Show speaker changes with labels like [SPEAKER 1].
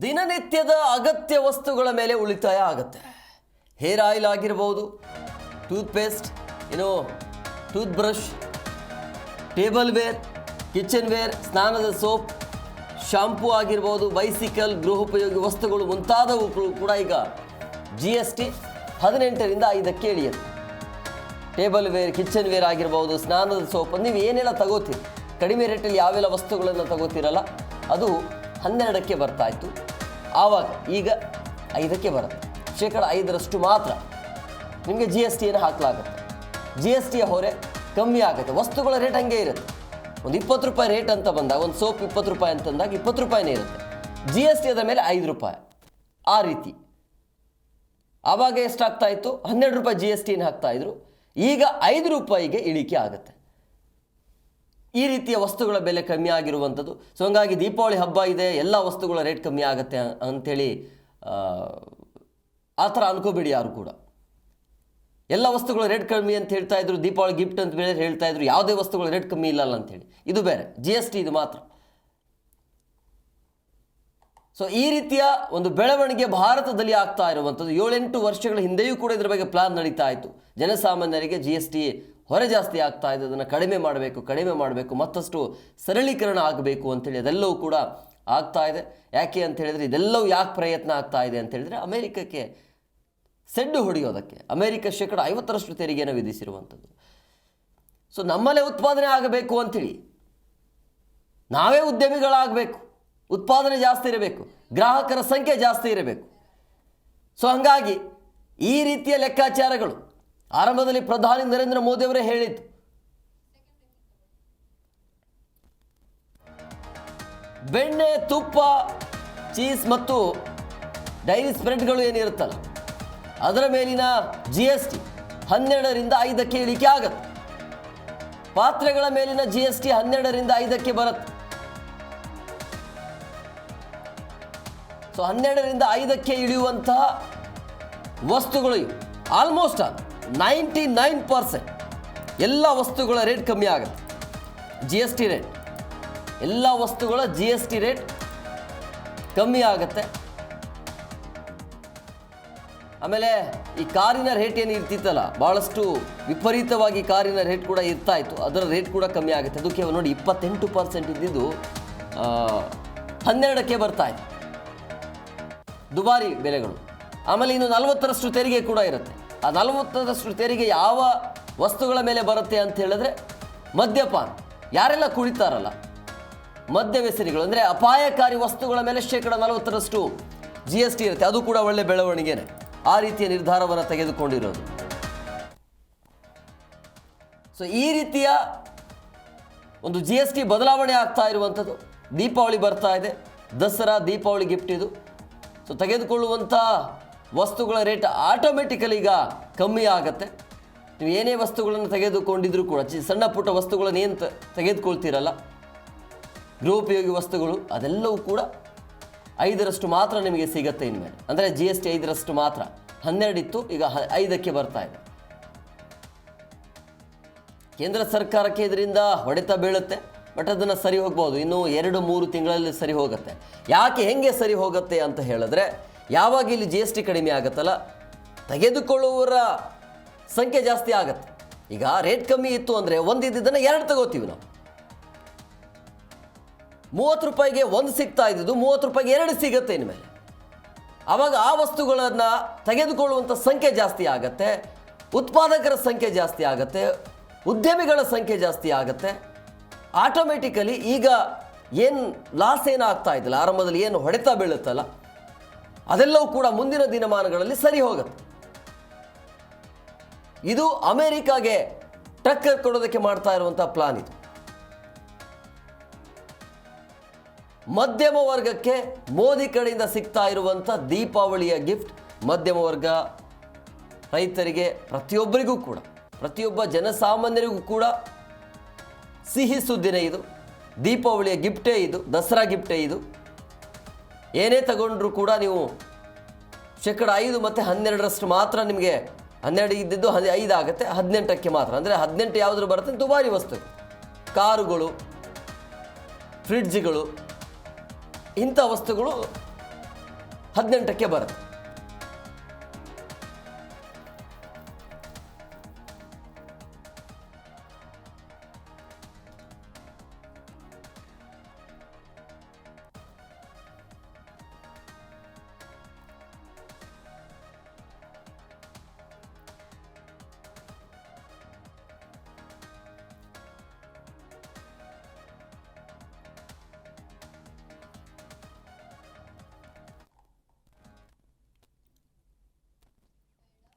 [SPEAKER 1] ದಿನನಿತ್ಯದ ಅಗತ್ಯ ವಸ್ತುಗಳ ಮೇಲೆ ಉಳಿತಾಯ ಆಗುತ್ತೆ. ಹೇರ್ ಆಯಿಲ್ ಆಗಿರಬಹುದು, toothpaste, tooth brush, table ware, kitchen ware, ಸ್ನಾನದ ಸೋಪ್, ಶಾಂಪೂ ಆಗಿರ್ಬೋದು, ಬೈಸಿಕಲ್, ಗೃಹೋಪಯೋಗಿ ವಸ್ತುಗಳು ಮುಂತಾದವು ಕೂಡ ಈಗ GST 18ರಿಂದ 5ಕ್ಕೆ ಇಳಿಯುತ್ತೆ. ಟೇಬಲ್ ವೇರ್, ಕಿಚನ್ ವೇರ್ ಆಗಿರ್ಬೋದು, ಸ್ನಾನದ ಸೋಪ್, ನೀವು ಏನೆಲ್ಲ ತಗೋತೀರಿ, ಕಡಿಮೆ ರೇಟಲ್ಲಿ ಯಾವೆಲ್ಲ ವಸ್ತುಗಳನ್ನು ತಗೋತೀರಲ್ಲ ಅದು 12ಕ್ಕೆ ಬರ್ತಾಯಿತ್ತು. ಆವಾಗ ಈಗ 5ಕ್ಕೆ ಬರುತ್ತೆ. ಶೇಕಡ 5ರಷ್ಟು ಮಾತ್ರ ನಿಮಗೆ GSTಯನ್ನು ಹಾಕಲಾಗುತ್ತೆ. GSTಯ ಹೊರೆ ಕಮ್ಮಿ ಆಗುತ್ತೆ. ವಸ್ತುಗಳ ರೇಟ್ ಹಂಗೆ ಇರುತ್ತೆ. ಒಂದು 20 ರೂಪಾಯಿ ರೇಟ್ ಅಂತ ಬಂದಾಗ, ಒಂದು ಸೋಪ್ 20 ರೂಪಾಯಿ ಅಂತಂದಾಗ 20 ರೂಪಾಯಿನೇ ಇರುತ್ತೆ. GST ಅದ ಮೇಲೆ 5 ರೂಪಾಯಿ, ಆ ರೀತಿ. ಆವಾಗ ಎಷ್ಟಾಗ್ತಾ ಇತ್ತು? 12 ರೂಪಾಯಿ GSTನ ಹಾಕ್ತಾಯಿದ್ರು. ಈಗ 5 ರೂಪಾಯಿಗೆ ಇಳಿಕೆ ಆಗುತ್ತೆ. ಈ ರೀತಿಯ ವಸ್ತುಗಳ ಬೆಲೆ ಕಮ್ಮಿ ಆಗಿರುವಂಥದ್ದು. ಸೊ ಹಂಗಾಗಿ ದೀಪಾವಳಿ ಹಬ್ಬ ಇದೆ, ಎಲ್ಲ ವಸ್ತುಗಳ ರೇಟ್ ಕಮ್ಮಿ ಆಗುತ್ತೆ ಅಂಥೇಳಿ ಆ ಥರ ಅನ್ಕೋಬೇಡಿ ಯಾರು ಕೂಡ. ಎಲ್ಲ ವಸ್ತುಗಳ ರೇಟ್ ಕಮ್ಮಿ ಅಂತ ಹೇಳ್ತಾ ಇದ್ರು, ದೀಪಾವಳಿ ಗಿಫ್ಟ್ ಅಂತ ಬೇರೆ ಹೇಳ್ತಾ ಇದ್ರು. ಯಾವುದೇ ವಸ್ತುಗಳ ರೇಟ್ ಕಮ್ಮಿ ಇಲ್ಲಲ್ಲ ಅಂಥೇಳಿ. ಇದು ಬೇರೆ, GST ಇದು ಮಾತ್ರ. ಸೊ ಈ ರೀತಿಯ ಒಂದು ಬೆಳವಣಿಗೆ ಭಾರತದಲ್ಲಿ ಆಗ್ತಾ ಇರುವಂಥದ್ದು. 7-8 ವರ್ಷಗಳ ಹಿಂದೆಯೂ ಕೂಡ ಇದರ ಬಗ್ಗೆ ಪ್ಲಾನ್ ನಡೀತಾ ಇತ್ತು. ಜನಸಾಮಾನ್ಯರಿಗೆ GST ಹೊರೆ ಜಾಸ್ತಿ ಆಗ್ತಾ ಇದೆ, ಅದನ್ನು ಕಡಿಮೆ ಮಾಡಬೇಕು, ಮತ್ತಷ್ಟು ಸರಳೀಕರಣ ಆಗಬೇಕು ಅಂಥೇಳಿ ಅದೆಲ್ಲವೂ ಕೂಡ ಆಗ್ತಾ ಇದೆ. ಯಾಕೆ ಅಂತ ಹೇಳಿದರೆ, ಇದೆಲ್ಲವೂ ಯಾಕೆ ಪ್ರಯತ್ನ ಆಗ್ತಾ ಇದೆ ಅಂತ ಹೇಳಿದರೆ, ಅಮೇರಿಕಕ್ಕೆ ಸೆಡ್ಡು ಹೊಡೆಯೋದಕ್ಕೆ. ಅಮೇರಿಕ ಶೇಕಡ 50ರಷ್ಟು ತೆರಿಗೆಯನ್ನು ವಿಧಿಸಿರುವಂಥದ್ದು. ಸೊ ನಮ್ಮಲ್ಲೇ ಉತ್ಪಾದನೆ ಆಗಬೇಕು ಅಂಥೇಳಿ, ನಾವೇ ಉದ್ಯಮಿಗಳಾಗಬೇಕು, ಉತ್ಪಾದನೆ ಜಾಸ್ತಿ ಇರಬೇಕು, ಗ್ರಾಹಕರ ಸಂಖ್ಯೆ ಜಾಸ್ತಿ ಇರಬೇಕು. ಸೊ ಹಾಗಾಗಿ ಈ ರೀತಿಯ ಲೆಕ್ಕಾಚಾರಗಳು ಆರಂಭದಲ್ಲಿ ಪ್ರಧಾನಿ ನರೇಂದ್ರ ಮೋದಿ ಅವರೇ ಹೇಳಿದ್ದು. ಬೆಣ್ಣೆ, ತುಪ್ಪ, ಚೀಸ್ ಮತ್ತು ಡೈರಿ ಸ್ಪ್ರೆಡ್ಗಳು ಏನಿರುತ್ತಲ್ಲ ಅದರ ಮೇಲಿನ GST 12ರಿಂದ 5ಕ್ಕೆ ಇಳಿಕೆ ಆಗುತ್ತೆ. ಪಾತ್ರೆಗಳ ಮೇಲಿನ GST 12ರಿಂದ 5ಕ್ಕೆ ಬರುತ್ತೆ. ಸೊ 12ರಿಂದ 5ಕ್ಕೆ ಇಳಿಯುವಂತಹ ವಸ್ತುಗಳು ಆಲ್ಮೋಸ್ಟ್ 99% ಎಲ್ಲ ವಸ್ತುಗಳ ರೇಟ್ ಕಮ್ಮಿ ಆಗುತ್ತೆ. GST ರೇಟ್, ಎಲ್ಲ ವಸ್ತುಗಳ GST ರೇಟ್ ಕಮ್ಮಿ ಆಗುತ್ತೆ. ಆಮೇಲೆ ಈ ಕಾರಿನ ರೇಟ್ ಏನು ಇರ್ತಿತ್ತಲ್ಲ, ಭಾಳಷ್ಟು ವಿಪರೀತವಾಗಿ ಕಾರಿನ ರೇಟ್ ಕೂಡ ಇರ್ತಾ ಇತ್ತು, ಅದರ ರೇಟ್ ಕೂಡ ಕಮ್ಮಿ ಆಗುತ್ತೆ. ಅದಕ್ಕೆ ನೋಡಿ 28% ಇದ್ದಿದ್ದು 12ಕ್ಕೆ ಬರ್ತಾ ಇತ್ತು, ದುಬಾರಿ ಬೆಲೆಗಳು. ಆಮೇಲೆ ಇನ್ನು 40ರಷ್ಟು ತೆರಿಗೆ ಕೂಡ ಇರುತ್ತೆ. ಆ 40ರಷ್ಟು ತೆರಿಗೆ ಯಾವ ವಸ್ತುಗಳ ಮೇಲೆ ಬರುತ್ತೆ ಅಂತ ಹೇಳಿದ್ರೆ, ಮದ್ಯಪಾನ, ಯಾರೆಲ್ಲ ಕುಡಿತಾರಲ್ಲ ಮದ್ಯ ವ್ಯಸನಿಗಳು, ಅಂದರೆ ಅಪಾಯಕಾರಿ ವಸ್ತುಗಳ ಮೇಲೆ ಶೇಕಡ 40ರಷ್ಟು GST ಇರುತ್ತೆ. ಅದು ಕೂಡ ಒಳ್ಳೆ ಬೆಳವಣಿಗೆನೆ, ಆ ರೀತಿಯ ನಿರ್ಧಾರವನ್ನು ತೆಗೆದುಕೊಂಡಿರೋದು. ಸೊ ಈ ರೀತಿಯ ಒಂದು GST ಬದಲಾವಣೆ ಆಗ್ತಾ ಇರುವಂಥದ್ದು. ದೀಪಾವಳಿ ಬರ್ತಾ ಇದೆ, ದಸರಾ ದೀಪಾವಳಿ ಗಿಫ್ಟ್ ಇದು. ಸೊ ತೆಗೆದುಕೊಳ್ಳುವಂಥ ವಸ್ತುಗಳ ರೇಟ್ ಆಟೋಮೆಟಿಕಲಿ ಈಗ ಕಮ್ಮಿ ಆಗುತ್ತೆ. ನೀವು ಏನೇ ವಸ್ತುಗಳನ್ನು ತೆಗೆದುಕೊಂಡಿದ್ರೂ ಕೂಡ, ಸಣ್ಣ ಪುಟ್ಟ ವಸ್ತುಗಳನ್ನು ಏನು ತೆಗೆದುಕೊಳ್ತೀರಲ್ಲ, ಗೃಹೋಪಯೋಗಿ ವಸ್ತುಗಳು, ಅದೆಲ್ಲವೂ ಕೂಡ 5ರಷ್ಟು ಮಾತ್ರ ನಿಮಗೆ ಸಿಗುತ್ತೆ ಇನ್ಮೇಲೆ. ಅಂದರೆ GST 5ರಷ್ಟು ಮಾತ್ರ. 12 ಇತ್ತು, ಈಗ 5ಕ್ಕೆ ಬರ್ತಾ ಇದೆ. ಕೇಂದ್ರ ಸರ್ಕಾರಕ್ಕೆ ಇದರಿಂದ ಹೊಡೆತ ಬೀಳುತ್ತೆ, ಬಟ್ ಅದನ್ನು ಸರಿ ಹೋಗ್ಬೋದು. ಇನ್ನು 2-3 ತಿಂಗಳಲ್ಲಿ ಸರಿ ಹೋಗುತ್ತೆ. ಯಾಕೆ, ಹೆಂಗೆ ಸರಿ ಹೋಗುತ್ತೆ ಅಂತ ಹೇಳಿದ್ರೆ, ಯಾವಾಗ ಇಲ್ಲಿ GST ಕಡಿಮೆ ಆಗುತ್ತಲ್ಲ, ತೆಗೆದುಕೊಳ್ಳುವವರ ಸಂಖ್ಯೆ ಜಾಸ್ತಿ ಆಗುತ್ತೆ. ಈಗ ರೇಟ್ ಕಮ್ಮಿ ಇತ್ತು ಅಂದರೆ ಒಂದಿದ್ದನ್ನು 2 ತಗೋತೀವಿ ನಾವು. 30 ರೂಪಾಯಿಗೆ 1 ಸಿಗ್ತಾ ಇದ್ದು 30 ರೂಪಾಯಿಗೆ 2 ಸಿಗುತ್ತೆ ಇನ್ಮೇಲೆ. ಆವಾಗ ಆ ವಸ್ತುಗಳನ್ನು ತೆಗೆದುಕೊಳ್ಳುವಂಥ ಸಂಖ್ಯೆ ಜಾಸ್ತಿ ಆಗುತ್ತೆ, ಉತ್ಪಾದಕರ ಸಂಖ್ಯೆ ಜಾಸ್ತಿ ಆಗುತ್ತೆ, ಉದ್ಯಮಿಗಳ ಸಂಖ್ಯೆ ಜಾಸ್ತಿ ಆಗುತ್ತೆ. ಆಟೋಮೆಟಿಕಲಿ ಈಗ ಏನು ಲಾಸ್ ಏನಾಗ್ತಾ ಇದ್ದಿಲ್ಲ, ಆರಂಭದಲ್ಲಿ ಏನು ಹೊಡೆತ ಬೀಳುತ್ತಲ್ಲ, ಅದೆಲ್ಲವೂ ಕೂಡ ಮುಂದಿನ ದಿನಮಾನಗಳಲ್ಲಿ ಸರಿ ಹೋಗುತ್ತೆ. ಇದು ಅಮೆರಿಕಾಗೆ ಟಕ್ಕರ್ ಕೊಡೋದಕ್ಕೆ ಮಾಡ್ತಾ ಇರುವಂಥ ಪ್ಲಾನ್ ಇದು. ಮಧ್ಯಮ ವರ್ಗಕ್ಕೆ ಮೋದಿ ಕಡೆಯಿಂದ ಸಿಗ್ತಾ ಇರುವಂಥ ದೀಪಾವಳಿಯ ಗಿಫ್ಟ್, ಮಧ್ಯಮ ವರ್ಗ, ರೈತರಿಗೆ, ಪ್ರತಿಯೊಬ್ಬರಿಗೂ ಕೂಡ, ಪ್ರತಿಯೊಬ್ಬ ಜನಸಾಮಾನ್ಯರಿಗೂ ಕೂಡ ಸಿಹಿ ಸುದ್ದಿನೇ ಇದು. ದೀಪಾವಳಿಯ ಗಿಫ್ಟೇ ಇದು, ದಸರಾ ಗಿಫ್ಟೇ ಇದು. ಏನೇ ತಗೊಂಡ್ರೂ ಕೂಡ ನೀವು ಶೇಕಡ 5 ಮತ್ತು 12ರಷ್ಟು ಮಾತ್ರ ನಿಮಗೆ. 12 ಇದ್ದಿದ್ದು 5 ಆಗುತ್ತೆ, 18ಕ್ಕೆ ಮಾತ್ರ. ಅಂದರೆ 18 ಯಾವುದ್ರ ಬರುತ್ತೆ? ದುಬಾರಿ ವಸ್ತು, ಕಾರುಗಳು, ಫ್ರಿಡ್ಜ್ಗಳು, ಇಂಥ ವಸ್ತುಗಳು 18ಕ್ಕೆ ಬರುತ್ತೆ.